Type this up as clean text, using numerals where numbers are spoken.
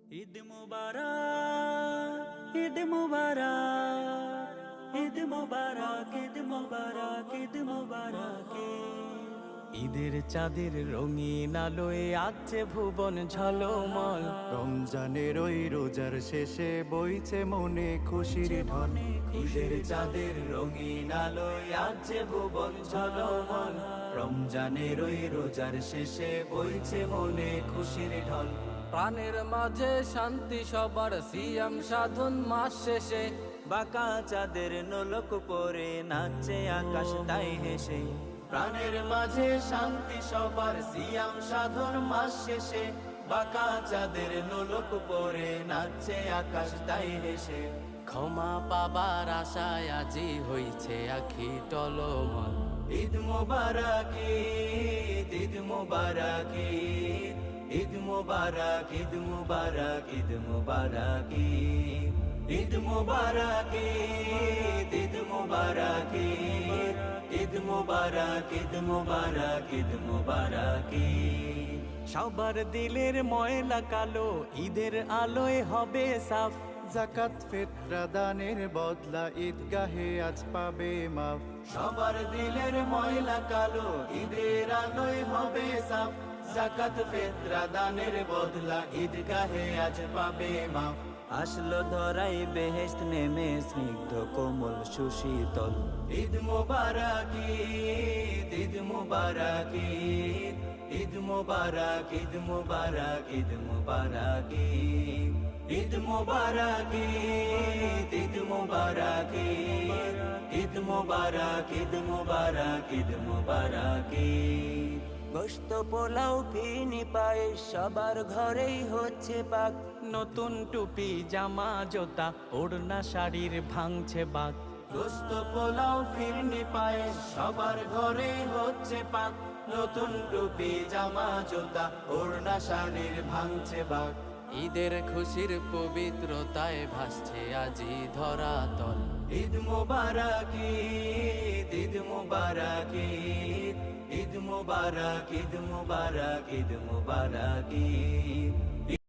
ঈদ মুবারক, ঈদ মুবারক, ঈদ মুবারক, ঈদ মুবারক, ঈদ মুবারক। ঈদের চাঁদের রঙিন আলোয় আছে ভুবন ঝলমল। রমজানের ওই রোজার শেষে বইছে মনে খুশির ঢল। ঈদের চাঁদের রঙিন আলোয় আছে ভুবন ঝলমল। রমজানের ওই রোজার শেষে বইছে মনে খুশির ঢল। প্রাণের মাঝে শান্তি সবার সিয়াম সাধন মাস শেষে, বাঁকা চাঁদের নোলক পরে নাচে আকাশ তাই হেসে। প্রাণের মাঝে শান্তি সবার সিয়াম সাধন মাস শেষে, বাঁকা চাঁদের নোলক পরে নাচে আকাশ তাই হেসে। ক্ষমা পাবার আশায় আজি হইছে আখি টলমল। ঈদ মুবারক ঈদ, ঈদ মুবারক ঈদ, ঈদ মুবারক, ঈদ মুবারক, ঈদ মুবারক ঈদ, ঈদ মুবারক ঈদ, ঈদ মুবারক ঈদ, ঈদ মুবারক, ঈদ মুবারক, ঈদ মুবারক ঈদ। সবার দিলের ময়লা কালো ঈদের আলোয় হবে সাফ। জাকাত ফিতরা দানের বদলা ঈদগাহে আজ পাবে মাফ। সবার দিলের ময়লা কালো ঈদের আলোয় হবে সাফ। যাকাত ফিতরা দানের বদলা ঈদগাহে আজ পাবে মাফ। আসলো ধরাই বেহেশত নেমে স্নিগ্ধ কোমল সুশীতল। ঈদ মুবারক ঈদ, ঈদ মুবারক ঈদ, ঈদ মুবারক, ঈদ মুবারক, ঈদ মুবারক ঈদ, ঈদ মুবারক ঈদ, ঈদ মুবারক ঈদ, ঈদ মুবারক, ঈদ মুবারক, ঈদ মুবারক ঈদ। গোশত পোলাও ফিরনি পায়ে সবার ঘরেই হচ্ছে পাক। নতুন টুপি জামা জোতা ওড়না শাড়ির ভাঙছে বাক। গোশত পোলাও ফিরনি পায়ে সবার ঘরে হচ্ছে পাক। নতুন টুপি জামা জোতা ওড়না শাড়ির ভাঙছে বাক। ঈদের খুশির পবিত্রতায় ভাসছে আজি ধরাতল। ঈদ মুবারক ঈদ, ঈদ মুবারক ঈদ, ঈদ মুবারক, ঈদ মুবারক, ঈদ মুবারক ঈদ।